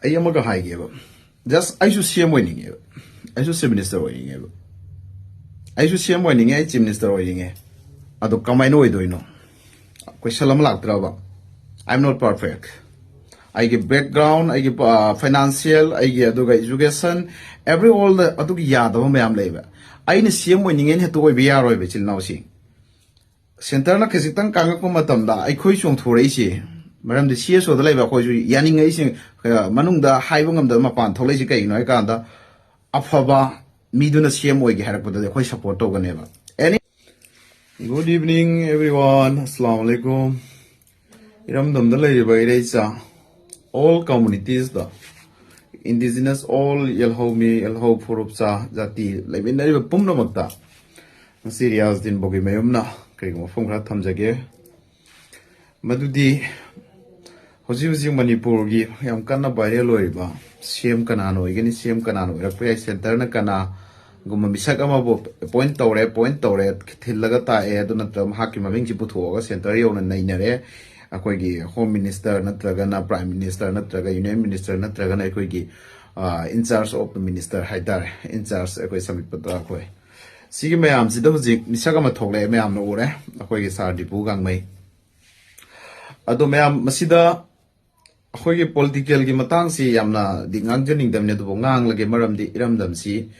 I am a high giver. Just I should see him winning it. I should see Minister winning it. I should see him winning it, Chief Minister winning it. I don't come, I know it, you know. Question I'm not perfect. I give background, I give financial, I give education, every all the yada mayam labor. I need see him winning in to be a which is now seeing. Center na Kasitan Kangakumatamda, I question to race. Madam the CS of the labor was yanning Manunda, Hiving the Mapan, Tolesica, you know, Kanda, Afaba, Miduna CM way had put the question support token ever. Any good evening, everyone. Assalamu alaikum. Iram the lady by Reza. All communities, the indigenous, all Yelhomi, Yelho Purupsa, Zati, like in the Pumnamata. Syria's din Bogimayumna, Kring of Fungra Tamjage. Madudi. Hosing Manipur give Yam Kana by Loiba, CM Kanano, again CM Kanano, Rapia Center Nakana, Gumamisakama, point Tore, Tilagata, Donatum Hakima Vinci Center, and Nainare, Akogi, Home Minister, Natragana, Prime Minister, Natraga, Union Minister, Natragana, Equigi, in charge of the Minister Haidar, in charge of Equisami Patakwe. See me, I'm Zidozi, Misakama Tole, me am no ore, Akogi Sardi Pugang May. Adomea Masida. Hoy political gi matang si yamna dingang jening damne du ngang lage maram di iram dam si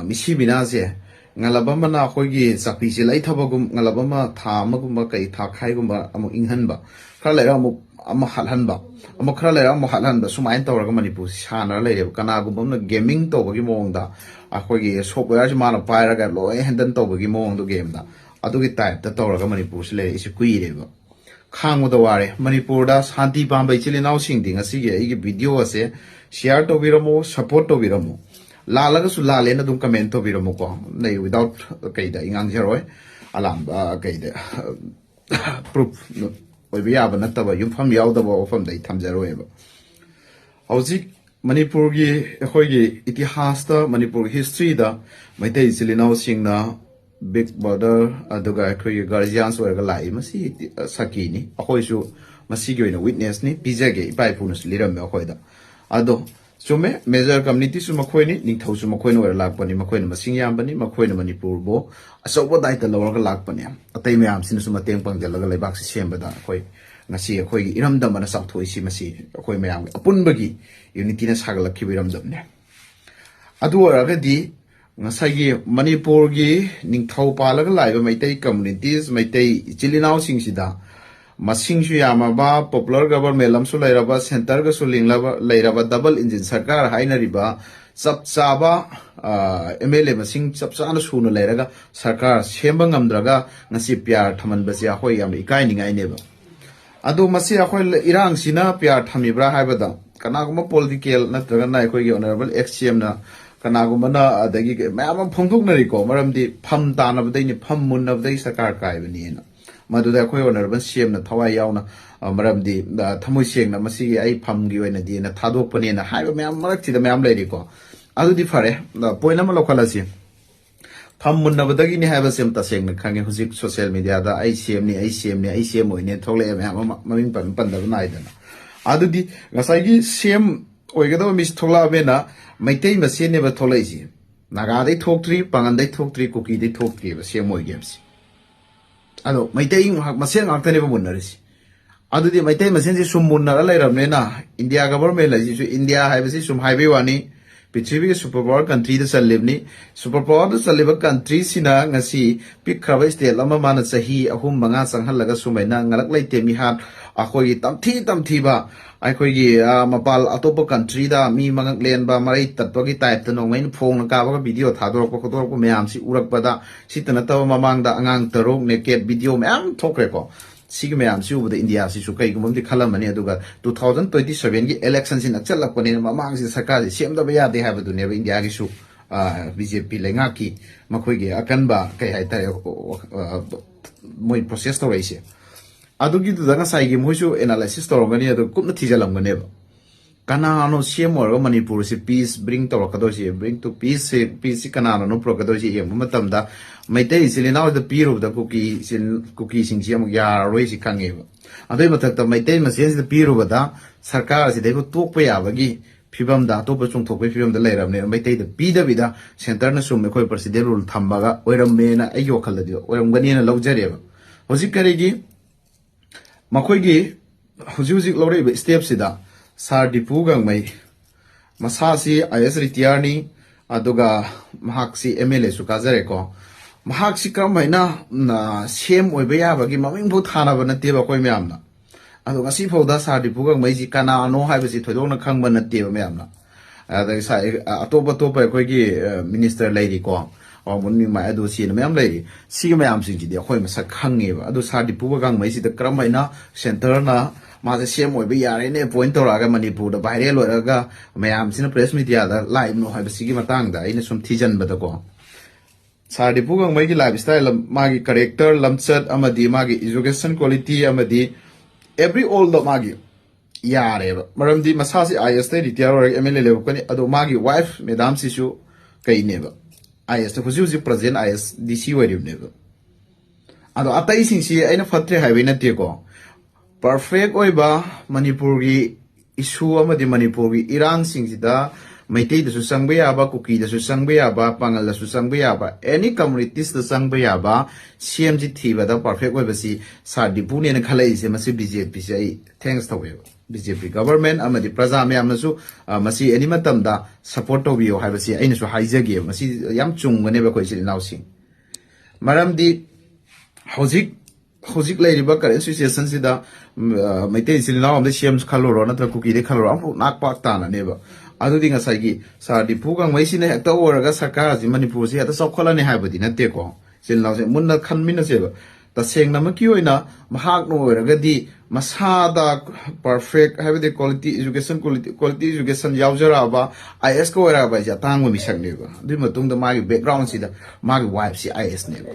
misi bina se ngalabama na hoy gi sakpi si lai thabagum ngalabama tha magum kai tha khai gum amu inghan ba khra lai ra mu am halhan ba am khra lai ra mu halhan ba sumain tawra ga manipu sana lai re kana gum na gaming to gi mong da hoy gi software ji mana pai ra ga loi handan to gi mong du game da adu gi type ta tawra ga manipu si lai isi kui re ba Khang with the Ware, Manipurda, Santi Bamba Chili now singing a cigar, video se, share to Viramo, support to Viramo. Lalaga Sulala dum commento Viramoco, nay without Kaida, Ingang Heroi, Alam, Kaida. Proof, we have another, you from the other from the Tamzero. Howsik Manipurgi, Hoyi, Itihasta, Manipur history, the Mate Silino sing now. Big brother, Aduga, guardians were alive, Masi Sakini, a hoishu, Masigo in a witness ni, Pizage, Pipunus, Liram Melhoida. Ado, Sume, measure community Sumaquini, Nito Sumaquino were Lapani, Maquin, Masingambani, Maquin Manipurbo, a so what I the lower Lapania, a tamiam since Sumatang, the Lagalabax chamber that way. Nasi a koi, Iram Dam and a South Toisi Masi, a koi meam, a punbagi, Unitinas Hagala Kibiram Dumne. Adu already. Ngasagi Manipur gi Ningthau Palaga Live Maitei communities, Maitei Chilinao Singsida, Masingsu Yamaba, popular government Lamsu Lairaba, Centerga Suling Lairaba, double engine Sarkar, Hainariba, Sapsaba, MLA Masing Sapsana Suna Lairaga, Sarkar, Shembangam Draga, Nasipia, Taman Basia Hoyam, Ikaining I never. Ado Masia Hoy Irang Sina, Pia Tamibra Habada, Kanaguma political, Natragana, Honorable XCM na. Kanagumana adagi mayam phongthoknariko maramdi pham tanabadai pham munnabadai sakar kaibani na maduda khoi honorable CM na thawai yauna maramdi thamoi sengna masi ai pham gi oina di na thadokpani na haiba mayam marakti da mayam leiriko adudi fare point ama lokhalasi pham munnabadagi ni haiba sem ta sengna khange hujik social media da ICM ni ICM oine thogle mayam maming pan da naidana adudi ngasai gi CM oigado mis thola bena Maitei Machine never tolazy. Naga they talk tree, Pangan they talk tree, cookie they talk tree, same more games. Ado, Maitei Masen after never wonders. Ado the Maitei Machine Sumuna later Mena, India government, India have some highway one, Pichivi superpower country the Salibni, superpower the Saliva country Sina, Nasi, Pick Cravais de Lama Mana Sahi, a whom Mangas and Halaga Sumena, Ngalak Temi had, a hoy tam tiba. I could ye Mapal Atopo country da me Mang Len ba Marai Tatwagi type the no main phone Kava video Tador Kokodor Meam, si Urakpada, Sitanata Mamang da Angang Taro, naked video meam talk record. Sigmeam Su the India Sisukai, the Kalamania Duga, 2027 elections in Achella Ponin Mamang Sakari, Siem the Baya they have to never India Gisu, BJP Lengaki, Makwigi, Akanba, Kay Moy process to race. Adugi to the Nasai Mushu analysis to Romania to Kupna Tijalam Ganeva. Kanano Siemor Manipur peace, bring to Rokadoshi, bring to peace, Kanano, no Prokadoshi, Matamda, Meitei ꯏꯆꯤꯜ ꯏꯅꯥꯎꯗ ꯄꯤꯔꯨꯕꯗ ꯀꯨꯀꯤꯁꯤꯡꯁꯤ ꯑꯃꯨꯛ ꯌꯥꯔꯔꯣꯏꯁꯤ ꯈꯪꯉꯦꯕ ꯑꯗꯨꯏ ꯃꯊꯛꯇ ꯃꯩꯇꯩ ꯃꯁꯦꯟꯁꯤꯗ ꯄꯤꯔꯨꯕꯗ ꯁꯔꯀꯥꯔ ꯑꯁꯤꯗꯩꯕꯨ ꯇꯣꯛꯄ ꯌꯥꯕꯒꯤ ꯐꯤꯕꯝꯗ ꯑꯇꯣꯞꯄ ꯆꯣꯡꯊꯣꯛꯄꯒꯤ ꯐꯤꯕꯝꯗ ꯂꯩꯔꯕꯅꯤꯅ ꯃꯩꯇꯩꯗ ꯄꯤꯗꯕꯤꯗ ꯁꯦꯟꯇꯔꯅ ꯁꯨꯝ ꯑꯩꯈꯣꯏ ꯄ꯭ꯔꯁꯤꯗꯦꯟ ꯔꯨꯜ ꯊꯝꯃꯒ ꯑꯣꯏꯔꯝꯃꯦꯅ ꯑꯩꯒꯤ ꯋꯥꯈꯜꯗꯗꯤ ꯑꯣꯏꯔꯝꯒꯅꯤꯅ ꯂꯧꯖꯔꯦꯕ ꯍꯧꯖꯤꯛ ꯀꯔꯤꯒꯤ ꯃꯈꯣꯏꯒꯤ ꯍꯧꯖꯤꯛ ꯂꯧꯔꯛꯏꯕ ꯁ꯭ꯇꯦꯞꯁꯤꯗ ꯁꯥꯔ ꯗꯤꯄꯨ ꯒꯥꯡꯃꯩ ꯃꯁꯥꯁꯤ IAS ꯔꯤꯇꯤꯌꯥꯔꯅꯤ ꯑꯗꯨꯒ ꯃꯍꯥꯛꯁꯤ MLAꯁꯨ ꯀꯥꯖꯔꯦꯀꯣ ꯃꯍꯥꯛꯁꯤ ꯀꯔꯝꯍꯥꯏꯅ ꯁꯦꯝ ꯑꯣꯏꯕ ꯌꯥꯕꯒꯤ ꯃꯃꯤꯡꯐꯥꯎ ꯊꯥꯅꯕ ꯅꯠꯇꯦꯕ ꯑꯩꯈꯣꯏ ꯃꯌꯥꯝꯅ ꯑꯗꯣ ꯉꯁꯤ ꯐꯥꯎꯗ ꯁꯥꯔ ꯗꯤꯄꯨ ꯒꯥꯡꯃꯩꯁꯤ ꯀꯅꯥꯅꯣ ꯍꯥꯏꯕꯁꯤ ꯊꯣꯏꯗꯣꯛꯅ ꯈꯪꯕ ꯅꯠꯇꯦꯕ ꯃꯌꯥꯝꯅ ꯑꯗꯒꯤ ꯑꯇꯣꯞꯄ ꯑꯩꯈꯣꯏꯒꯤ ꯃꯤꯅꯤꯁꯇꯔ ꯂꯩꯔꯤꯀꯣ ꯋꯥꯡꯕꯨꯟ ꯑꯗꯨ ꯁꯤꯅ ꯃꯌꯥꯝ ꯂꯩꯔꯤ ꯁꯤꯒꯤ ꯃꯌꯥꯝꯁꯤꯡꯁꯤꯗꯤ ꯑꯩꯈꯣꯏ ꯃꯁꯛ ꯈꯪꯉꯦꯕ ꯑꯗꯨ ꯁꯥꯔ ꯗꯤꯄꯨ ꯒꯥꯡꯃꯩꯁꯤꯗ ꯀꯔꯝꯍꯥꯏꯅ ꯁꯦꯟꯇꯔꯅ ꯃꯥꯁꯦ ꯁꯦꯝ ꯑꯣꯏꯕ ꯌꯥꯔꯦꯅꯦ ꯄꯣꯏꯟ ꯇꯧꯔꯛꯑꯒ ꯃꯅꯤꯄꯨꯔꯗ ꯚꯥꯏꯔꯦꯜ ꯑꯣꯏꯔꯒ ꯃꯌꯥꯝꯁꯤꯅ ꯄ꯭ꯔꯦꯁ ꯃꯤꯗꯤꯌꯥꯗ ꯂꯥꯛꯏꯕꯅꯣ ꯍꯥꯏꯕꯁꯤꯒꯤ ꯃꯇꯥꯡꯗ ꯑꯩꯅ ꯁꯨꯝ ꯊꯤꯖꯟꯕꯗꯀꯣ ꯁꯥꯔ ꯗꯤꯄꯨ ꯒꯥꯡꯃꯩꯒꯤ ꯂꯥꯏꯐ ꯁ꯭ꯇꯥꯏꯜ ꯃꯥꯒꯤ ꯀꯦꯔꯦꯛꯇꯔ ꯂꯝꯆꯠ ꯑꯃꯗꯤ ꯃꯥꯒꯤ ꯏꯖꯨꯀꯦꯁꯟ ꯀ꯭ꯋꯥꯂꯤꯇꯤ ꯑꯃꯗꯤ ꯑꯦꯚ꯭ꯔꯤ ꯑꯣꯜꯗ ꯃꯥꯒꯤ ꯌꯥꯔꯦꯕ ꯃꯔꯝꯗꯤ ꯃꯁꯥꯁꯤ IASꯇꯩ ꯔꯤꯇꯤꯌꯥꯔ ꯑꯣꯏꯔꯒ MLA ꯂꯦꯞꯄꯛꯀꯅꯤ ꯑꯗꯣ ꯃꯥꯒꯤ ꯋꯥꯏꯐ ꯃꯦꯗꯥꯝꯁꯤꯁꯨ ꯀꯩꯅꯦꯕ IASꯇ ꯍꯧꯖꯤꯛ ꯄ꯭ꯔꯖꯦꯟ IAS DC ꯑꯣꯏꯔꯤꯕꯅꯦꯕ ꯑꯗꯣ ꯑꯇꯩꯁꯤꯡꯁꯤ ꯑꯩꯅ ꯐꯠꯇ꯭ꯔꯦ ꯍꯥꯏꯕꯩ ꯅꯠꯇꯦꯀꯣ ꯄꯔꯐꯦꯛ ꯑꯣꯏꯕ ꯃꯅꯤꯄꯨꯔꯒꯤ ꯏꯁꯨ ꯑꯃꯗꯤ ꯃꯅꯤꯄꯨꯔꯒꯤ ꯏꯔꯥꯡꯁꯤꯡꯁꯤꯗ ꯃꯩꯇꯩꯗꯁꯨ ꯆꯪꯕ ꯌꯥꯕ ꯀꯨꯀꯤꯗꯁꯨ ꯆꯪꯕ ꯌꯥꯕ ꯄꯥꯡꯒꯜꯗꯁꯨ ꯆꯪꯕ ꯌꯥꯕ ꯑꯦꯅꯤ ꯀꯝꯃꯨꯅꯤꯇꯤꯁꯇ ꯆꯪꯕ ꯌꯥꯕ ꯁꯦꯝꯁꯤ ꯊꯤꯕꯗ ꯄꯔꯐꯦꯛ ꯑꯣꯏꯕꯁꯤ ꯁꯥꯔ ꯗꯤꯄꯨꯅꯦꯅ ꯈꯜꯂꯛꯏꯁꯦ ꯃꯁꯤ BJPꯁꯦ ꯑꯩ ꯊꯦꯡꯛꯁ ꯇꯧꯋꯦꯕ BJP ꯒꯚꯔꯟꯃꯦꯟꯠ ꯑꯃꯗꯤ ꯄ꯭ꯔꯖꯥ ꯃꯌꯥꯝꯅꯁꯨ ꯃꯁꯤ ꯑꯦꯅꯤ ꯃꯇꯝꯗ ꯁꯄꯣꯔꯠ ꯇꯧꯕꯤꯌꯣ ꯍꯥꯏꯕꯁꯤ ꯑꯩꯅꯁꯨ ꯍꯥꯏꯖꯒꯦꯕ ꯃꯁꯤ ꯌꯥꯝ ꯆꯨꯝꯒꯅꯦꯕ ꯑꯩꯈꯣꯏ ꯏꯆꯤꯜ ꯏꯅꯥꯎꯁꯤꯡ ꯃꯔꯝꯗꯤ ꯍꯧꯖꯤꯛ ꯂꯩꯔꯤꯕ ꯀꯔꯦꯟ ꯁꯤꯆꯨꯑꯦꯁꯟꯁꯤꯗ ꯃꯩꯇꯩ ꯏꯆꯤꯜ ꯏꯅꯥꯎ ꯑꯃꯗꯩ ꯁꯦꯝ ꯈꯜꯂꯨꯔꯣ ꯅꯠꯇ꯭ꯔꯒ ꯀꯨꯀꯤꯗꯩ ꯈꯜꯂꯨꯔꯣ ꯑꯃꯐꯥꯎ ꯅꯥꯛ ꯄꯥꯛ ꯇꯥꯅꯅꯦꯕ ꯑꯗꯨꯗꯤ ꯉꯁꯥꯏꯒꯤ ꯁꯥꯔ ꯗꯤꯄꯨ ꯒꯥꯡꯃꯩꯁꯤꯅ ꯍꯦꯛꯇ ꯑꯣꯏꯔꯒ ꯁꯔꯀꯥꯔꯁꯤ ꯃꯅꯤꯄꯨꯔꯁꯤ ꯍꯦꯛꯇ ꯆꯥꯎꯈꯠꯂꯅꯤ ꯍꯥꯏꯕꯗꯤ ꯅꯠꯇꯦꯀꯣ ꯏꯆꯤꯜ ꯏꯅꯥꯎꯁꯦ ꯃꯨꯟꯅ ꯈꯟꯃꯤꯟꯅꯁꯦꯕ ꯇꯁꯦꯡꯅꯃꯛꯀꯤ ꯑꯣꯏꯅ ꯃꯍꯥꯛꯅ ꯑꯣꯏꯔꯒꯗꯤ ꯃꯁꯥꯗ ꯄꯔꯐꯦꯛ ꯍꯥꯏꯕꯗꯤ ꯀ꯭ꯋꯥꯂꯤꯇꯤ ꯏꯖꯨꯀꯦꯁꯟ ꯌꯥꯎꯖꯔꯛꯑꯕ IASꯀ ꯑꯣꯏꯔꯛꯑꯕ ꯍꯥꯏꯁꯦ ꯑꯇꯥꯡꯕ ꯃꯤꯁꯛꯅꯦꯕ ꯑꯗꯨꯏ ꯃꯇꯨꯡꯗ ꯃꯥꯒꯤ ꯕꯦꯛꯒ꯭ꯔꯥꯎꯟꯁꯤꯗ ꯃꯥꯒꯤ ꯋꯥꯏꯐꯁꯤ IASꯅꯦꯕ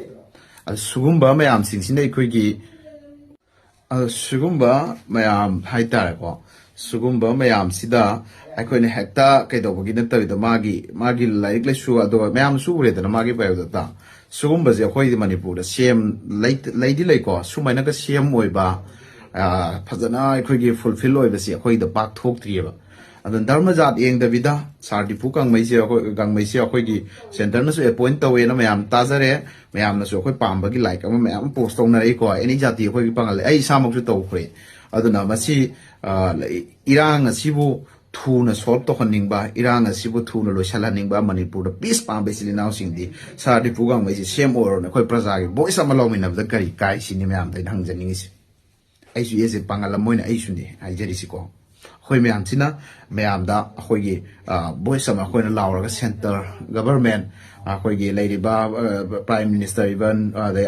ꯑꯗꯨ ꯁꯤꯒꯨꯝꯕ ꯃꯌꯥꯝꯁꯤꯡꯁꯤꯅ ꯑꯩꯈꯣꯏꯒꯤ ꯁꯤꯒꯨꯝꯕ ꯃꯌꯥꯝ ꯍꯥꯏꯇꯥꯔꯦꯀꯣ ꯁꯤꯒꯨꯝꯕ ꯃꯌꯥꯝꯁꯤꯗ ꯑꯩꯈꯣꯏꯅ ꯍꯦꯛꯇ ꯀꯩꯗꯧꯕꯒꯤ ꯅꯠꯇꯕꯤꯗ ꯃꯥꯒꯤ ꯂꯥꯏꯔꯤꯛ ꯂꯥꯏꯁꯨ ꯑꯗꯨꯒ ꯃꯌꯥꯝꯁꯨ ꯎꯔꯦꯗꯅ ꯃꯥꯒꯤ ꯕꯥꯏꯑꯣꯗꯥꯇꯥ ꯁꯤꯒꯨꯝꯕꯁꯦ ꯑꯩꯈꯣꯏꯗꯤ ꯃꯅꯤꯄꯨꯔꯗ ꯂꯩꯗꯤ ꯂꯩꯀꯣ ꯁꯨꯃꯥꯏꯅꯒ ꯁꯦꯝ ꯑꯣꯏꯕ ꯐꯖꯅ ꯑꯩꯈꯣꯏꯒꯤ ꯐꯨꯜꯐꯤꯜ ꯑꯣꯏꯕꯁꯤ ꯑꯩꯈꯣꯏꯗ ꯄꯥꯛ ꯊꯣꯛꯇ꯭ꯔꯤꯑꯕ ꯑꯗꯨ ꯙꯔꯃ ꯖꯥꯠ ꯌꯦꯡꯗꯕꯤꯗ ꯁꯥꯔ ꯗꯤꯄꯨ ꯒꯥꯡꯃꯩꯁꯦ ꯑꯩꯈꯣꯏꯒꯤ ꯁꯦꯟꯇꯔꯅꯁꯨ ꯑꯦꯄꯣꯏꯟ ꯇꯧꯋꯦꯅ ꯃꯌꯥꯝ ꯇꯥꯖꯔꯦ ꯃꯌꯥꯝꯅꯁꯨ ꯑꯩꯈꯣꯏ ꯄꯥꯝꯕꯒꯤ ꯂꯥꯏꯛ ꯑꯃ ꯃꯌꯥꯝ ꯄꯣꯁט ꯇꯧꯅꯔꯛꯏꯀꯣ ꯑꯦꯅꯤ ꯖꯥꯇꯤ ꯑꯩꯈꯣꯏꯒꯤ ꯄꯥꯡꯒꯜ ꯑꯩ ꯏꯁꯥꯃꯛꯁꯨ ꯇꯧꯈ꯭ꯔꯦ ꯑꯗꯨꯅ ꯃꯁꯤ ꯏꯔꯥꯡ ꯑꯁꯤꯕꯨ ꯊꯨꯅ ꯁꯣꯜꯕ ꯇꯧꯍꯟꯅꯤꯡꯕ ꯏꯔꯥꯡ ꯑꯁꯤꯕꯨ ꯊꯨꯅ ꯂꯣꯏꯁꯤꯜꯍꯟꯅꯤꯡꯕ ꯃꯅꯤꯄꯨꯔꯗ ꯄꯤꯁ ꯄꯥꯝꯕ ꯏꯆꯤꯜ ꯏꯅꯥꯎꯁꯤꯡꯗꯤ ꯁꯥꯔ ꯗꯤꯄꯨ ꯒꯥꯡꯃꯩꯁꯤ ꯁꯦꯝ ꯑꯣꯏꯔꯣꯅ ꯑꯩꯈꯣꯏ ꯄ꯭ꯔꯖꯥꯒꯤ ꯚꯣꯏꯁ ꯑꯃ ꯂꯧꯃꯤꯟꯅꯕꯗ ꯀꯔꯤ ꯀꯥꯏ ꯁꯤꯅꯤ ꯃꯌꯥꯝꯗ ꯑꯩꯅ ꯍꯪꯖꯅꯤꯡꯉꯤꯁꯦ ꯑꯩꯁꯨ ꯑꯦꯁꯦ ꯄꯥꯡꯒꯜ ꯑꯃ ꯑꯣꯏꯅ ꯑꯩꯁꯨꯅꯦ ꯍꯥꯏꯖꯔꯤꯁꯤꯀꯣ ꯑꯩꯈꯣꯏ ꯃꯌꯥꯝꯁꯤꯅ ꯃꯌꯥꯝꯗ ꯑꯩꯈꯣꯏꯒꯤ ꯚꯣꯏꯁ ꯑꯃ ꯑꯩꯈꯣꯏꯅ ꯂꯥꯎꯔꯒ ꯁꯦꯟꯇꯔ ꯒꯚꯔꯟꯃꯦꯟꯠ ꯑꯩꯈꯣꯏꯒꯤ ꯂꯩꯔꯤꯕ ꯄ꯭ꯔꯥꯏꯝ ꯃꯤꯅꯤꯁꯇꯔ ꯏꯚꯟ ꯑꯗꯩ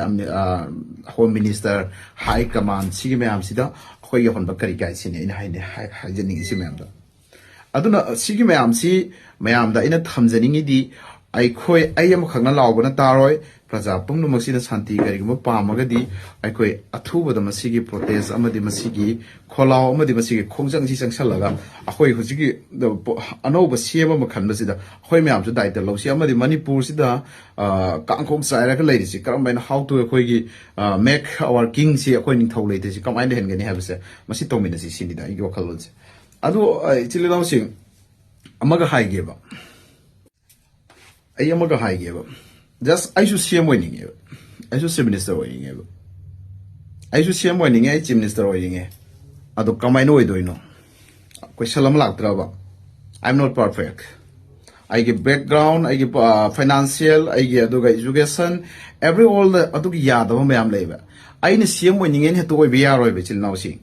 ꯍꯣꯝ ꯃꯤꯅꯤꯁꯇꯔ ꯍꯥꯏ ꯀꯃꯥꯟ ꯁꯤꯒꯤ ꯃꯌꯥꯝꯁꯤꯗ ꯑꯩꯈꯣꯏ ꯌꯧꯍꯟꯕ ꯀꯔꯤ ꯀꯥꯏ ꯁꯤꯅꯤ ꯑꯩꯅ ꯍꯥꯏꯖꯅꯤꯡꯉꯤꯁꯤ ꯃꯌꯥꯝꯗ ꯑꯗꯨꯅ ꯁꯤꯒꯤ ꯃꯌꯥꯝꯁꯤ ꯃꯌꯥꯝꯗ ꯑꯩꯅ ꯊꯝꯖꯅꯤꯡꯉꯤꯗꯤ ꯑꯩ ꯑꯃꯈꯛꯅ ꯂꯥꯎꯕꯅ ꯇꯥꯔꯣꯏ ꯄ꯭ꯔꯖꯥ ꯄꯨꯝꯅꯃꯛꯁꯤꯅ ꯁꯥꯟꯇꯤ ꯀꯔꯤꯒꯨꯝꯕ ꯄꯥꯝꯃꯒꯗꯤ ꯑꯩꯈꯣꯏ ꯑꯊꯨꯕꯗ ꯃꯁꯤꯒꯤ ꯄ꯭ꯔꯣꯇꯦꯁ ꯑꯃꯗꯤ ꯃꯁꯤꯒꯤ ꯈꯣꯜꯂꯥꯎ ꯑꯃꯗꯤ ꯃꯁꯤꯒꯤ ꯈꯣꯡꯖꯪꯁꯤ ꯆꯪꯁꯜꯂꯒ ꯑꯩꯈꯣꯏ ꯍꯧꯖꯤꯛꯀꯤ ꯑꯅꯧꯕ ꯁꯦꯝ ꯑꯃ ꯈꯟꯕꯁꯤꯗ ꯑꯩꯈꯣꯏ ꯃꯌꯥꯝꯁꯨ ꯗꯥꯏꯇ ꯂꯧꯁꯤ ꯑꯃꯗꯤ ꯃꯅꯤꯄꯨꯔꯁꯤꯗ ꯀꯥꯡꯈꯣꯡ ꯆꯥꯏꯔꯒ ꯂꯩꯔꯤꯁꯤ ꯀꯔꯝꯍꯥꯏꯅ ꯍꯥꯎ ꯇꯨ ꯑꯩꯈꯣꯏꯒꯤ ꯃꯦꯛ ꯑꯋꯥꯔ ꯀꯤꯡꯁꯤ ꯑꯩꯈꯣꯏ ꯅꯤꯡꯊꯧ ꯂꯩꯇꯦꯁꯤ ꯀꯃꯥꯏꯅ ꯂꯩꯍꯟꯒꯅꯤ ꯍꯥꯏꯕꯁꯦ ꯃꯁꯤ ꯇꯧꯃꯤꯟꯅꯁꯤ ꯁꯤꯅꯤꯗ ꯑꯩꯒꯤ ꯋꯥꯈꯜꯂꯣꯟꯁꯦ ꯑꯗꯣ ꯏꯆꯤꯜ ꯏꯅꯥꯎꯁꯤꯡ ꯑꯃꯒ ꯍꯥꯏꯒꯦꯕ ꯖꯁ ꯑꯩꯁꯨ ꯁꯦꯝ ꯑꯣꯏꯅꯤꯡꯉꯦꯕ ꯑꯩꯁꯨ ꯆꯤꯐ ꯃꯤꯅꯤꯁꯇꯔ ꯑꯣꯏꯅꯤꯡꯉꯦꯕ ꯑꯩꯁꯨ ꯁꯦꯝ ꯑꯣꯏꯅꯤꯡꯉꯦ ꯑꯩ ꯆꯤꯐ ꯃꯤꯅꯤꯁꯇꯔ ꯑꯣꯏꯅꯤꯡꯉꯦ ꯑꯗꯣ ꯀꯃꯥꯏꯅ ꯑꯣꯏꯗꯣꯏꯅꯣ ꯀꯣꯏꯁꯟ ꯑꯃ ꯂꯥꯛꯇ꯭ꯔꯕ ꯑꯥꯏ ꯑꯦꯝ ꯅꯣꯠ ꯄꯔꯐꯦꯛ ꯑꯩꯒꯤ ꯕꯦꯛꯒ꯭ꯔꯥꯎꯟ ꯑꯩꯒꯤ ꯐꯥꯏꯅꯥꯟꯁꯤꯌꯦꯜ ꯑꯩꯒꯤ ꯑꯗꯨꯒ ꯏꯖꯨꯀꯦꯁꯟ ꯑꯦꯚ꯭ꯔꯤ ꯑꯣꯜꯗ ꯑꯗꯨꯒꯤ ꯌꯥꯗꯕ ꯃꯌꯥꯝ ꯂꯩꯕ ꯑꯩꯅ ꯁꯦꯝ ꯑꯣꯏꯅꯤꯡꯉꯦꯅ ꯍꯦꯛꯇ ꯑꯣꯏꯕ ꯌꯥꯔꯣꯏꯕ ꯏꯆꯤꯜ ꯏꯅꯥꯎꯁꯤꯡ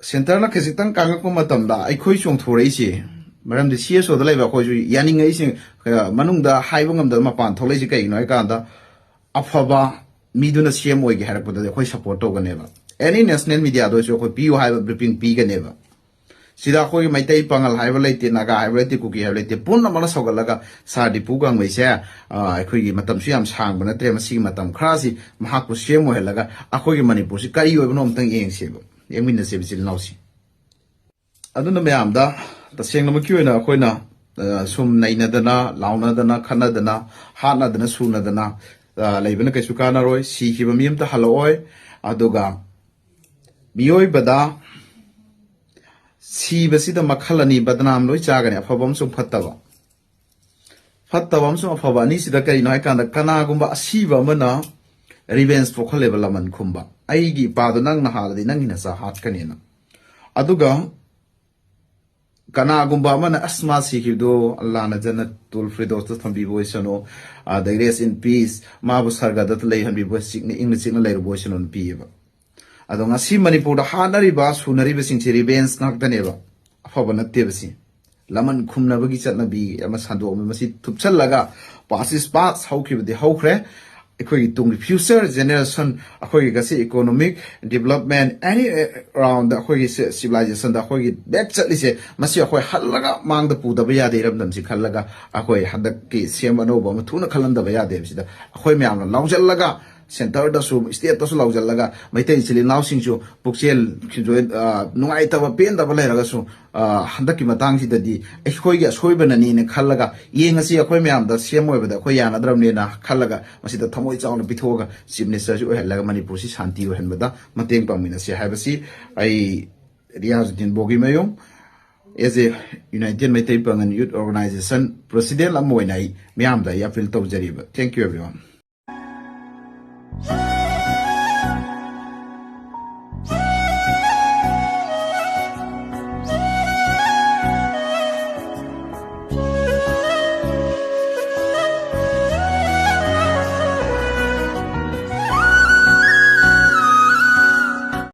ꯁꯦꯟꯇꯔꯅ ꯈꯖꯤꯛꯇꯪ ꯀꯥꯡꯉꯛꯄ ꯃꯇꯝꯗ ꯑꯩꯈꯣꯏ ꯆꯣꯡꯊꯣꯔꯛꯏꯁꯤ ꯃꯔꯝꯗꯤ CSOꯗ ꯂꯩꯕ ꯑꯩꯈꯣꯏꯁꯨ ꯌꯥꯅꯤꯡꯉꯛꯏꯁꯤ ꯃꯅꯨꯡꯗ ꯍꯥꯏꯕ ꯉꯝꯗꯕ ꯃꯄꯥꯟ ꯊꯣꯛꯂꯛꯏꯁꯤ ꯀꯩꯒꯤꯅꯣ ꯍꯥꯏ ꯀꯥꯟꯗ ꯑꯐꯕ ꯃꯤꯗꯨꯅ ꯁꯦꯝ ꯑꯣꯏꯒꯦ ꯍꯥꯏꯔꯛꯄꯗꯗꯤ ꯑꯩꯈꯣꯏ ꯁꯞꯄꯣꯔꯠ ꯇꯧꯒꯅꯦꯕ ꯑꯦꯅꯤ ꯅꯦꯁꯅꯦꯜ ꯃꯤꯗꯤꯌꯥꯗꯁꯨ ꯑꯩꯈꯣꯏ ꯄꯤꯌꯨ ꯍꯥꯏꯕ ꯕ꯭ꯔꯤꯐꯤꯡ ꯄꯤꯒꯅꯦꯕ ꯁꯤꯗ ꯑꯩꯈꯣꯏꯒꯤ ꯃꯩꯇꯩ ꯄꯥꯡꯒꯜ ꯍꯥꯏꯕ ꯂꯩꯇꯦ ꯅꯥꯒꯥ ꯍꯥꯏꯕ ꯂꯩꯇꯦ ꯀꯨꯀꯤ ꯍꯥꯏꯕ ꯂꯩꯇꯦ ꯄꯨꯝꯅꯃꯛꯅ ꯁꯧꯒꯠꯂꯒ ꯁꯥꯔ ꯗꯤꯄꯨ ꯒꯥꯡꯃꯩꯁꯦ ꯑꯩꯈꯣꯏꯒꯤ ꯃꯇꯝꯁꯨ ꯌꯥꯝ ꯁꯥꯡꯕ ꯅꯠꯇ꯭ꯔꯦ ꯃꯁꯤꯒꯤ ꯃꯇꯝ ꯈꯔꯁꯤ ꯃꯍꯥꯛꯄꯨ ꯁꯦꯝ ꯑꯣꯏꯍꯜꯂꯒ ꯑꯩꯈꯣꯏꯒꯤ ꯃꯅꯤꯄꯨꯔꯁꯤ ꯀꯔꯤ ꯑꯣꯏꯕꯅꯣ ꯑꯝꯇꯪ ꯌꯦꯡꯃꯤꯟꯅꯁꯦꯕ ꯏꯆꯤꯜ ꯏꯅꯥꯎꯁꯤ ꯑꯗꯨꯅ ꯃꯌꯥꯝꯗ ꯇꯁꯦꯡꯅꯃꯛꯀꯤ ꯑꯣꯏꯅ ꯑꯩꯈꯣꯏꯅ ꯁꯨꯝ ꯅꯩꯅꯗꯅ ꯂꯥꯎꯅꯗꯅ ꯈꯠꯅꯗꯅ ꯍꯥꯠꯅꯗꯅ ꯁꯨꯅꯗꯅ ꯂꯩꯕꯅ ꯀꯩꯁꯨ ꯀꯥꯟꯅꯔꯣꯏ ꯁꯤꯈꯤꯕ ꯃꯤ ꯑꯃꯇ ꯍꯜꯂꯛꯑꯣꯏ ꯑꯗꯨꯒ ꯃꯤꯑꯣꯏꯕꯗ ꯁꯤꯕꯁꯤꯗ ꯃꯈꯜ ꯑꯅꯤ ꯕꯗꯅꯥꯝ ꯂꯣꯏ ꯆꯥꯒꯅꯤ ꯑꯐꯕ ꯑꯃꯁꯨꯡ ꯐꯠꯇꯕ ꯑꯃꯁꯨꯡ ꯑꯐꯕ ꯑꯅꯤꯁꯤꯗ ꯀꯔꯤꯅꯣ ꯍꯥꯏꯀꯥꯟꯗ ꯀꯅꯥꯒꯨꯝꯕ ꯑꯁꯤꯕ ꯑꯃꯅ ꯔꯤꯚꯦꯟꯁ ꯄꯣꯛꯍꯜꯂꯦꯕ ꯂꯃꯟ ꯈꯨꯝꯕ ꯑꯩꯒꯤ ꯏꯄꯥꯗꯣ ꯅꯪꯅ ꯍꯥꯠꯂꯗꯤ ꯅꯪꯒꯤ ꯅꯆꯥ ꯍꯥꯠꯀꯅꯤꯅ ꯑꯗꯨꯒ ꯀꯅꯥꯒꯨꯝꯕ ꯑꯃꯅ ꯑꯁ ꯃꯥ ꯁꯤꯈꯤꯕꯗꯣ ꯑꯜꯂꯥꯍꯅ ꯖꯟꯅꯇꯨꯜ ꯐꯤꯔꯗꯧꯁꯇ ꯊꯝꯕꯤꯕ ꯑꯣꯏꯁꯅꯨ ꯑꯗꯩ ꯔꯦꯁ ꯏꯟ ꯄꯤꯁ ꯃꯥꯕꯨ ꯁꯔꯒꯗ ꯂꯩꯍꯟꯕꯤꯕ ꯏꯪꯅ ꯆꯤꯛꯅ ꯂꯩꯔꯨꯕ ꯑꯣꯏꯁꯅꯨ ꯄꯤꯌꯦꯕ ꯑꯗꯣ ꯉꯁꯤ ꯃꯅꯤꯄꯨꯔꯗ ꯍꯥꯠꯅꯔꯤꯕ ꯁꯨꯅꯔꯤꯕꯁꯤꯡꯁꯤ ꯔꯤꯚꯦꯟꯁ ꯉꯥꯛꯇꯅꯦꯕ ꯑꯐꯕ ꯅꯠꯇꯦꯕ ꯁꯤ ꯂꯃꯟ ꯈꯨꯝꯅꯕꯒꯤ ꯆꯠꯅꯕꯤ ꯑꯃ ꯁꯟꯗꯣꯛꯑꯝꯃꯤ ꯃꯁꯤ ꯊꯨꯞꯆꯜꯂꯒ ꯄꯥꯁ ꯏꯁ ꯄꯥꯁ ꯍꯧꯈꯤꯕꯗꯤ ꯍꯧꯈ꯭ꯔꯦ ꯑꯩꯈꯣꯏꯒꯤ ꯇꯨꯡꯒꯤ ꯐ꯭ꯌꯨꯆꯔ ꯖꯦꯅꯦꯔꯦꯁꯟ ꯑꯩꯈꯣꯏꯒꯤ ꯉꯁꯤ ꯏꯀꯣꯅꯣꯃꯤꯛ ꯗꯤꯕꯂꯞꯃꯦꯟ ꯑꯦꯅꯤ ꯑꯔꯥꯎꯟꯗ ꯑꯩꯈꯣꯏꯒꯤ ꯁꯤꯚꯤꯂꯥꯏꯖꯦꯁꯟꯗ ꯑꯩꯈꯣꯏꯒꯤ ꯕꯦꯛ ꯆꯠꯂꯤꯁꯦ ꯃꯁꯤ ꯑꯩꯈꯣꯏ ꯍꯜꯂꯒ ꯃꯥꯡꯗ ꯄꯨꯗꯕ ꯌꯥꯗꯦ ꯏꯔꯝꯗꯝꯁꯤ ꯈꯜꯂꯒ ꯑꯩꯈꯣꯏ ꯍꯟꯗꯛꯀꯤ ꯁꯦꯝ ꯑꯅꯧꯕ ꯑꯃ ꯊꯨꯅ ꯈꯜꯍꯟꯗꯕ ꯌꯥꯗꯦ ꯁꯤꯗ ꯑꯩꯈꯣꯏ ꯃꯌꯥꯝꯅ ꯂꯥꯎꯖꯜꯂꯒ ꯁꯦꯟꯇꯔꯗꯁꯨ ꯁ꯭ꯇꯦꯠꯇꯁꯨ ꯂꯥꯎꯖꯜꯂꯒ ꯃꯩꯇꯩ ꯏꯆꯤꯜ ꯏꯅꯥꯎꯁꯤꯡꯁꯨ ꯄꯨꯛꯆꯦꯜ ꯅꯨꯡꯉꯥꯏꯇꯕ ꯄꯦꯟꯗꯕ ꯂꯩꯔꯒꯁꯨ ꯍꯟꯗꯛꯀꯤ ꯃꯇꯥꯡꯁꯤꯗꯗꯤ ꯑꯩꯈꯣꯏꯒꯤ ꯑꯁꯣꯏꯕꯅꯅꯤꯅ ꯈꯜꯂꯒ ꯌꯦꯡꯉꯁꯤ ꯑꯩꯈꯣꯏ ꯃꯌꯥꯝꯗ ꯁꯦꯝ ꯑꯣꯏꯕꯗ ꯑꯩꯈꯣꯏ ꯌꯥꯅꯗ꯭ꯔꯕꯅꯦꯅ ꯈꯜꯂꯒ ꯃꯁꯤꯗ ꯊꯃꯣꯏ ꯆꯥꯎꯅ ꯄꯤꯊꯣꯛꯑꯒ ꯆꯤꯐ ꯃꯤꯅꯤꯁꯇꯔꯁꯤ ꯑꯣꯏꯍꯜꯂꯒ ꯃꯅꯤꯄꯨꯔꯁꯤ ꯁꯥꯟꯇꯤ ꯑꯣꯏꯍꯟꯕꯗ ꯃꯇꯦꯡ ꯄꯥꯡꯃꯤꯟꯅꯁꯤ ꯍꯥꯏꯕꯁꯤ ꯑꯩ Riyazuddin Bogimayum as a united Meitei Pangal youth organisation president ꯑꯃ ꯑꯣꯏꯅ ꯑꯩ ꯃꯤꯌꯥꯝꯗ ꯑꯩ ꯑꯄꯤꯜ ꯇꯧꯖꯔꯤꯕ ꯊꯦꯡꯛ ꯌꯨ ꯑꯦꯚ꯭ꯔꯤꯋꯥꯟ